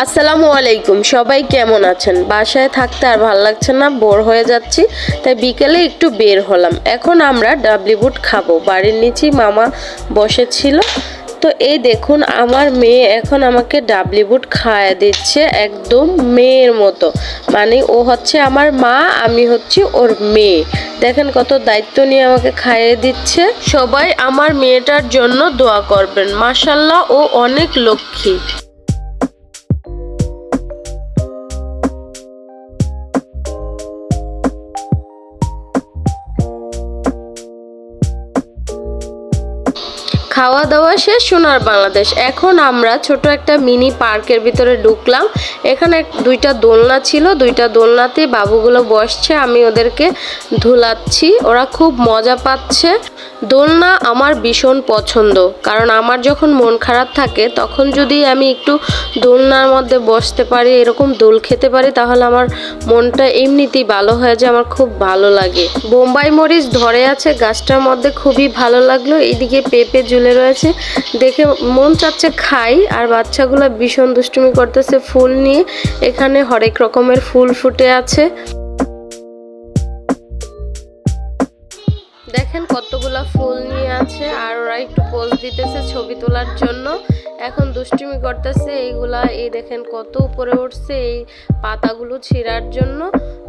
আসসালামু আলাইকুম, সবাই কেমন আছেন? বাসায় থাকতে আর ভালো লাগছে না, বোর হয়ে যাচ্ছি, তাই বিকেলে একটু বের হলাম। এখন আমরা ডাবলি বুট খাবো। বাড়ির নিচেই মামা বসেছিল, তো এই দেখুন আমার মেয়ে এখন আমাকে ডাবলি বুট খাওয়া দিচ্ছে একদম মেয়ের মতো। মানে ও হচ্ছে আমার মা, আমি হচ্ছি ওর মেয়ে। দেখেন কত দায়িত্ব নিয়ে আমাকে খাইয়ে দিচ্ছে। সবাই আমার মেয়েটার জন্য দোয়া করবেন। মাশাআল্লাহ, ও অনেক লক্ষ্মী। খাওয়া দাওয়া শেষ সোনার বাংলাদেশ। এখন আমরা ছোট একটা মিনি পার্কের ভিতরে ঢুকলাম। এখানে দুইটা দোলনা ছিল, দুইটা দোলনাতে বাবুগুলো বসছে, আমি ওদেরকে ধুলাচ্ছি, ওরা খুব মজা পাচ্ছে। দোলনা আমার ভীষণ পছন্দ, কারণ আমার যখন মন খারাপ থাকে তখন যদি আমি একটু দোলনার মধ্যে বসতে পারি, এরকম দোল খেতে পারি, তাহলে আমার মনটা এমনিতেই ভালো হয়ে যায়, আমার খুব ভালো লাগে। বোম্বাই মরিচ ধরে আছে গাছটার মধ্যে, খুবই ভালো লাগলো। এইদিকে পেঁপে ঝুলে রয়েছে, দেখে মন চাচ্ছে খাই। আর বাচ্চাগুলো ভীষণ দুষ্টুমি করতেছে ফুল নিয়ে। এখানে হরেক রকমের ফুল ফুটে আছে, দেখেন কতগুলা ফুল নিয়ে আছে। আর ওরা একটু পোজ দিতেছে ছবি তোলার জন্য। এখন দুষ্টুমি করতেছে এইগুলা, এই দেখেন কত উপরে উঠছে এই পাতাগুলো ছিঁড়ার জন্য।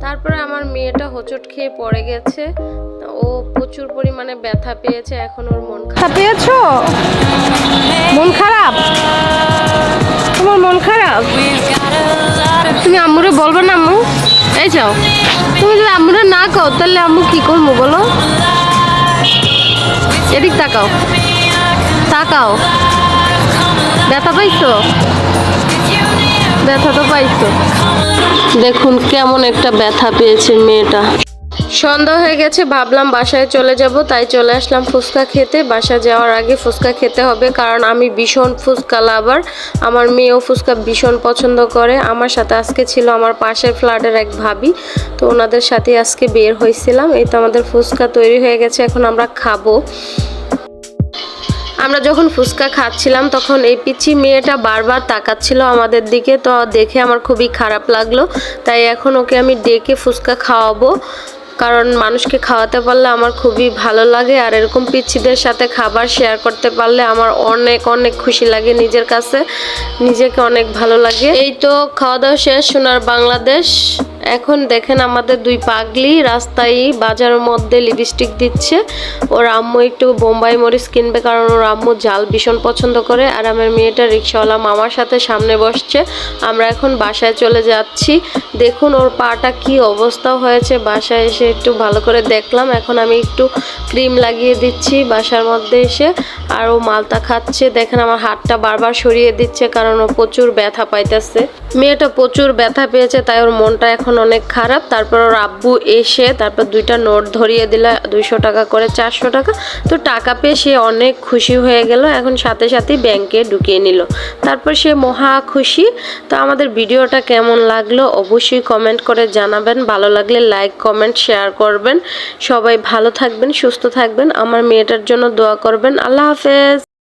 তারপরে আমার মেয়েটা হোঁচট খেয়ে পড়ে গেছে, ও প্রচুর পরিমাণে ব্যথা পেয়েছে। এখন ওর মন খারাপ। পেয়েছো? মন খারাপ? তোমার মন খারাপ? তুমি আম্মুরে বলবে না? আম্মু এই যাও, তুমি যদি আম্মুরে না কও তাহলে আম্মু কি করবো বলো? এদিক তাকাও, তাকাও। ব্যথা পাইছো? ব্যথা তো পাইছো। দেখুন কেমন একটা ব্যথা পেয়েছে মেয়েটা। সন্ধ্যা হয়ে গেছে, ভাবলাম বাসায় চলে যাব, তাই চলে আসলাম ফুচকা খেতে। বাসা যাওয়ার আগে ফুচকা খেতে হবে, কারণ আমি ভীষণ ফুচকা লাভার। আমার মেয়েও ফুচকা ভীষণ পছন্দ করে। আমার সাথে আজকে ছিল আমার পাশের ফ্ল্যাটের এক ভাবি, তো ওনাদের সাথে আজকে বের হয়েছিলাম। এই তো আমাদের ফুচকা তৈরি হয়ে গেছে, এখন আমরা খাবো। আমরা যখন ফুচকা খাচ্ছিলাম তখন এই পিচ্চি মেয়েটা বারবার তাকাচ্ছিল আমাদের দিকে, তো দেখে আমার খুবই খারাপ লাগলো। তাই এখন ওকে আমি ডেকে ফুচকা খাওয়াবো, কারণ মানুষকে খাওয়াতে পারলে আমার খুবই ভালো লাগে। আর এরকম পিচ্চিদের সাথে খাবার শেয়ার করতে পারলে আমার অনেক অনেক খুশি লাগে, নিজের কাছে নিজেকে অনেক ভালো লাগে। এই তো খাওয়া দাওয়া শেষ সোনার বাংলাদেশ। এখন দেখেন আমাদের দুই পাগলি রাস্তায় বাজারের মধ্যে লিপস্টিক দিচ্ছে। ওর আম্মু একটু বোম্বাই মরিচ কিনবে, কারণ ওর আম্মু ঝাল ভীষণ পছন্দ করে। আর আমার মেয়েটা রিক্সাওয়ালা মামার সাথে সামনে বসছে। আমরা এখন বাসায় চলে যাচ্ছি। দেখুন ওর পাটা কি অবস্থা হয়েছে। বাসায় এসে একটু ভালো করে দেখলাম, এখন আমি একটু ক্রিম লাগিয়ে দিচ্ছি বাসার মধ্যে এসে। আর ও মালটা খাচ্ছে, দেখেন আমার হাতটা বারবার সরিয়ে দিচ্ছে, কারণ ও প্রচুর ব্যথা পাইতেছে। মেয়েটা প্রচুর ব্যথা পেয়েছে, তাই ওর মনটা এখন অনেক খারাপ। তারপর ওর আব্বু এসে তারপর দুইটা নোট ধরিয়ে দিল, 200 টাকা করে 400 টাকা। তো টাকা পেয়ে সে অনেক খুশি হয়ে গেল, এখন সাথে সাথেই ব্যাংকে ঢুকিয়ে নিল। তারপর সে মহা খুশি। তো আমাদের ভিডিওটা কেমন লাগলো অবশ্যই কমেন্ট করে জানাবেন। ভালো লাগলে লাইক কমেন্ট শেয়ার করবেন। সবাই ভালো থাকবেন, সুস্থ থাকবেন, আমার মেয়েটার জন্য দোয়া করবেন। আল্লাহ হাফেজ।